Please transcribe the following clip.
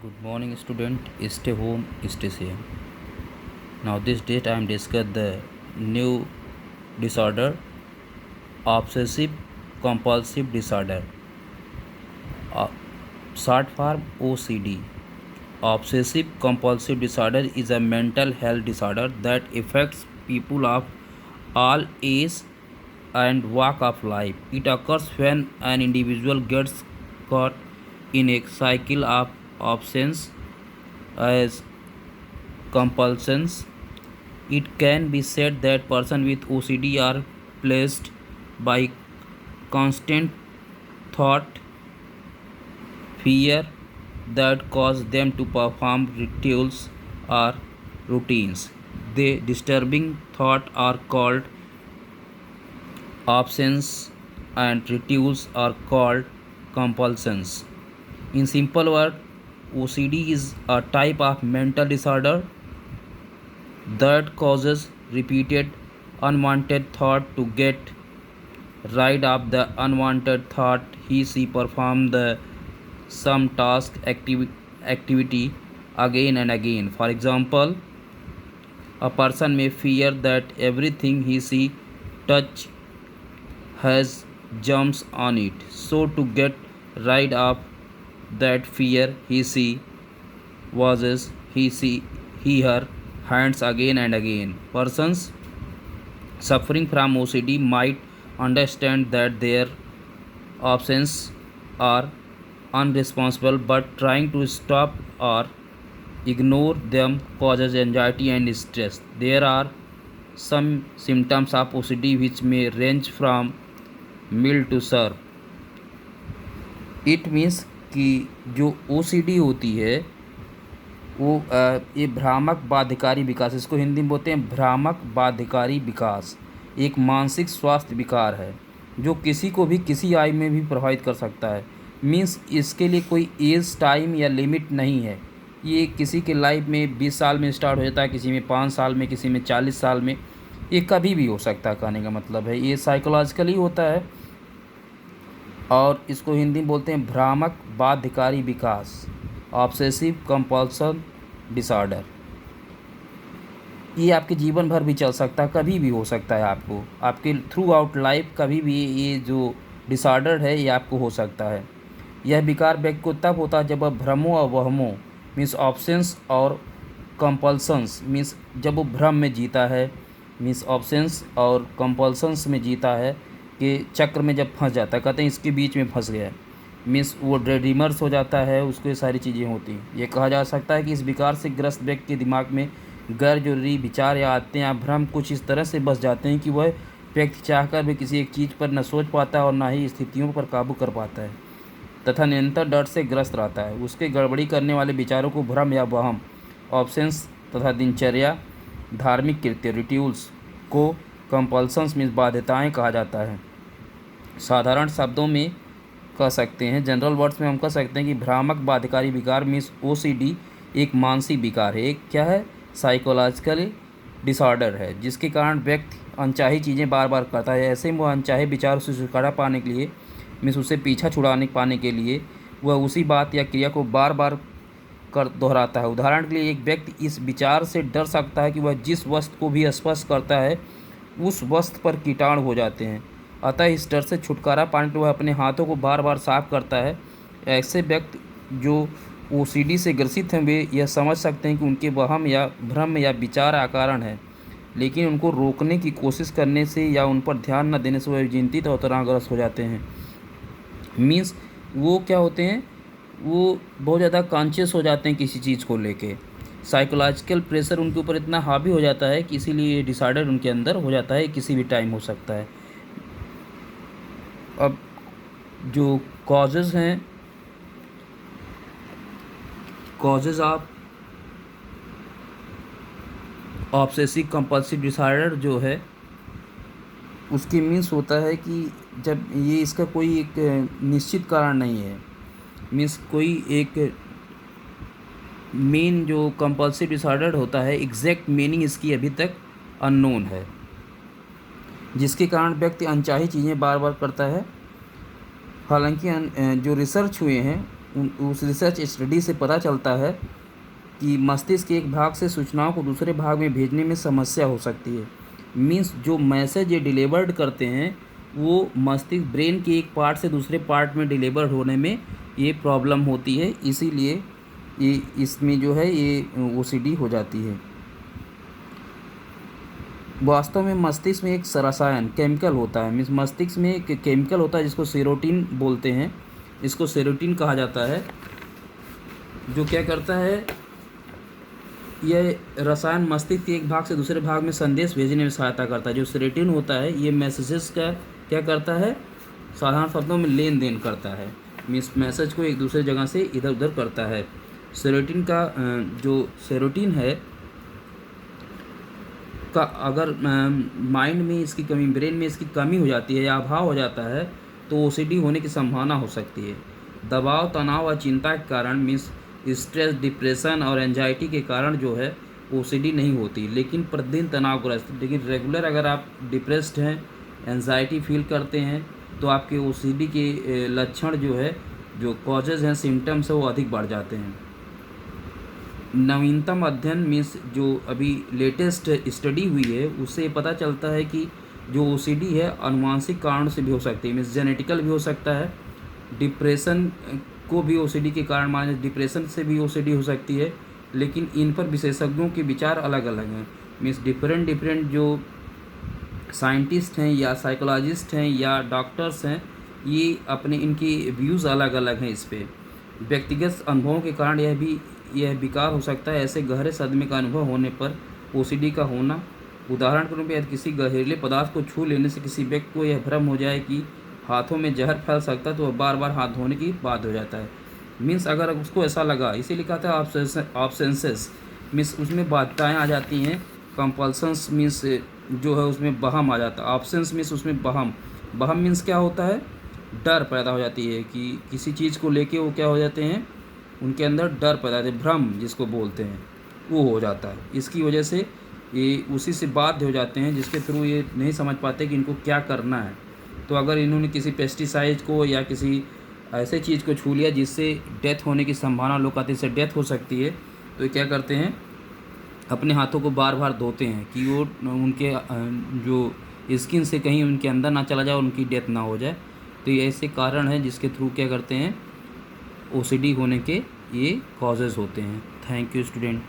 Good morning, student. Stay home, stay safe. Now, this date I am discuss the new disorder, obsessive compulsive disorder, uh, short form OCD. Obsessive compulsive disorder is a mental health disorder that affects people of all ages and walk of life. It occurs when an individual gets caught in a cycle of obsessions as compulsions. It can be said that persons with OCD are plagued by constant thought, fear that cause them to perform rituals or routines. The disturbing thoughts are called obsessions and rituals are called compulsions. In simple words, OCD is a type of mental disorder that causes repeated unwanted thought to get rid of the unwanted thought. He perform the some activity again and again. For example, a person may fear that everything he see touch has germs on it. So to get rid of that fear, he her hands again and again. Persons suffering from OCD might understand that their options are unresponsible, but trying to stop or ignore them causes anxiety and stress. There are some symptoms of OCD which may range from mild to severe. It means कि जो OCD होती है वो ये भ्रामक बाध्यकारी विकास, इसको हिंदी में बोलते हैं भ्रामक बाध्यकारी विकास, एक मानसिक स्वास्थ्य विकार है जो किसी को भी किसी आयु में भी प्रभावित कर सकता है। मीन्स इसके लिए कोई एज टाइम या लिमिट नहीं है। ये किसी के लाइफ में 20 साल में स्टार्ट हो जाता है, किसी में 5 साल में, किसी में 40 साल में, ये कभी भी हो सकता है। कहने का मतलब है ये साइकोलॉजिकली होता है और इसको हिंदी में बोलते हैं भ्रामक बाध्यकारी विकास, ऑब्सेसिव कंपल्सन डिसऑर्डर। ये आपके जीवन भर भी चल सकता है, कभी भी हो सकता है, आपको आपके थ्रू आउट लाइफ कभी भी ये जो डिसऑर्डर है ये आपको हो सकता है। यह विकार व्यक्ति को तब होता है जब वह भ्रमों और वहमों मीन्स ऑप्शंस और कंपल्सन्स मीन्स जब वो भ्रम में जीता है, मीन्स ऑप्शंस और कंपल्सन्स में जीता है कि चक्र में जब फंस जाता है, कहते हैं इसके बीच में फंस गया है, मीन्स वो ड्रीमर्स हो जाता है, उसको ये सारी चीज़ें होती हैं। ये कहा जा सकता है कि इस विकार से ग्रस्त व्यक्ति के दिमाग में गैर जरूरी विचार या आते या भ्रम कुछ इस तरह से बस जाते हैं कि वह व्यक्ति चाहकर भी किसी एक चीज़ पर न सोच पाता है और ना ही स्थितियों पर काबू कर पाता है तथा निरंतर डर से ग्रस्त रहता है। उसके गड़बड़ी करने वाले विचारों को भ्रम या वहम, ऑप्शंस तथा दिनचर्या, धार्मिक कृत्य रिट्यूल्स को कंपल्सन्स मीन्स बाध्यताएँ कहा जाता है। साधारण शब्दों में कह सकते हैं, जनरल वर्ड्स में हम कह सकते हैं कि भ्रामक बाध्यकारी विकार मीन्स OCD एक मानसिक विकार है, एक क्या है, साइकोलॉजिकल डिसऑर्डर है जिसके कारण व्यक्ति अनचाही चीज़ें बार बार करता है। ऐसे में वह अनचाहे विचारों से छुटकारा पाने के लिए मीन्स उससे पीछा छुड़ाने पाने के लिए वह उसी बात या क्रिया को बार बार कर दोहराता है। उदाहरण के लिए एक व्यक्ति इस विचार से डर सकता है कि वह जिस वस्तु को भी स्पर्श करता है उस वस्तु पर कीटाणु हो जाते हैं, अतः इस डर से छुटकारा पाने के लिए वह अपने हाथों को बार बार साफ करता है। ऐसे व्यक्ति जो OCD से ग्रसित हैं वे यह समझ सकते हैं कि उनके वहम या भ्रम या विचार अकारण है, लेकिन उनको रोकने की कोशिश करने से या उन पर ध्यान न देने से वह चिंतित और तनावग्रस्त हो जाते हैं। मीन्स वो क्या होते हैं, वो बहुत ज़्यादा कॉन्शियस हो जाते हैं किसी चीज़ को लेके, साइकोलॉजिकल प्रेशर उनके ऊपर इतना हावी हो जाता है कि इसीलिए ये डिसऑर्डर उनके अंदर हो जाता है, किसी भी टाइम हो सकता है। अब जो कॉजेज़ हैं, causes of obsessive compulsive disorder जो है उसकी मीन्स होता है कि जब ये इसका कोई एक निश्चित कारण नहीं है, मीन्स कोई एक मेन जो कंपल्सिव डिसऑर्डर होता है एग्जैक्ट मीनिंग इसकी अभी तक अननोन है, जिसके कारण व्यक्ति अनचाही चीज़ें बार बार करता है। हालांकि जो रिसर्च हुए हैं उस रिसर्च स्टडी से पता चलता है कि मस्तिष्क के एक भाग से सूचनाओं को दूसरे भाग में भेजने में समस्या हो सकती है। मीन्स जो मैसेज ये डिलीवर्ड करते हैं वो मस्तिष्क ब्रेन के एक पार्ट से दूसरे पार्ट में डिलीवर्ड होने में ये प्रॉब्लम होती है, इसीलिए ये इसमें जो है ये ओसीडी हो जाती है। वास्तव में मस्तिष्क में एक रसायन केमिकल होता है, मीन्स मस्तिष्क में एक केमिकल होता है जिसको सेरोटिन बोलते हैं, इसको सेरोटिन कहा जाता है, जो क्या करता है, यह रसायन मस्तिष्क के एक भाग से दूसरे भाग में संदेश भेजने में सहायता करता है। जो सेरोटिन होता है ये मैसेजेस का क्या करता है, साधारण शब्दों में लेन देन करता है, मीन्स मैसेज को एक दूसरे जगह से इधर उधर करता है। सेरोटिन का जो सेरोटिन है का अगर माइंड में इसकी कमी, ब्रेन में इसकी कमी हो जाती है या अभाव हो जाता है तो ओसीडी होने की संभावना हो सकती है। दबाव, तनाव और चिंता के कारण, मीन्स स्ट्रेस, डिप्रेशन और एंजाइटी के कारण जो है ओसीडी नहीं होती, लेकिन प्रतिदिन तनावग्रस्त, लेकिन रेगुलर अगर आप डिप्रेस्ड हैं, एंजाइटी फील करते हैं तो आपके ओसीडी के लक्षण जो है, जो कॉजेज़ हैं, सिम्टम्स है, वो अधिक बढ़ जाते हैं। नवीनतम अध्ययन मीन्स जो अभी लेटेस्ट स्टडी हुई है उससे पता चलता है कि जो ओसीडी है आनुवांशिक कारणों से भी हो सकती है, मीन्स जेनेटिकल भी हो सकता है, डिप्रेशन को भी ओसीडी के कारण माने, डिप्रेशन से भी ओसीडी हो सकती है, लेकिन इन पर विशेषज्ञों के विचार अलग अलग हैं। मीन्स डिफरेंट जो साइंटिस्ट हैं या साइकोलॉजिस्ट हैं या डॉक्टर्स हैं, ये अपने इनकी व्यूज़ अलग अलग हैं इस पर। व्यक्तिगत अनुभवों के कारण यह विकार हो सकता है। ऐसे गहरे सदमे का अनुभव होने पर ओसीडी का होना, उदाहरण के रूप में यदि किसी गहरीले पदार्थ को छू लेने से किसी व्यक्ति को यह भ्रम हो जाए कि हाथों में जहर फैल सकता है तो वह बार बार हाथ धोने की बात हो जाता है। मीन्स अगर उसको ऐसा लगा, इसीलिए कहता है ऑब्सेंसेस, मीन्स उसमें बाध्यताएँ आ जाती हैं। कंपल्सन्स मीन्स जो है उसमें बहम आ जाता है। ऑब्सेंस मीन्स उसमें बहम मीन्स क्या होता है, डर पैदा हो जाती है कि किसी चीज़ को लेके वो क्या हो जाते हैं, उनके अंदर डर पैदा होता है, भ्रम जिसको बोलते हैं वो हो जाता है। इसकी वजह से ये उसी से बाध्य हो जाते हैं, जिसके थ्रू ये नहीं समझ पाते कि इनको क्या करना है। तो अगर इन्होंने किसी पेस्टिसाइड को या किसी ऐसे चीज़ को छू लिया जिससे डेथ होने की संभावना, लोग कहते हैं इससे डेथ हो सकती है, तो ये क्या करते हैं, अपने हाथों को बार बार धोते हैं कि वो उनके जो स्किन से कहीं उनके अंदर ना चला जाए, उनकी डेथ ना हो जाए। तो ये ऐसे कारण हैं जिसके थ्रू क्या करते हैं, ओसीडी होने के ये कॉजेज़ होते हैं। Thank you student.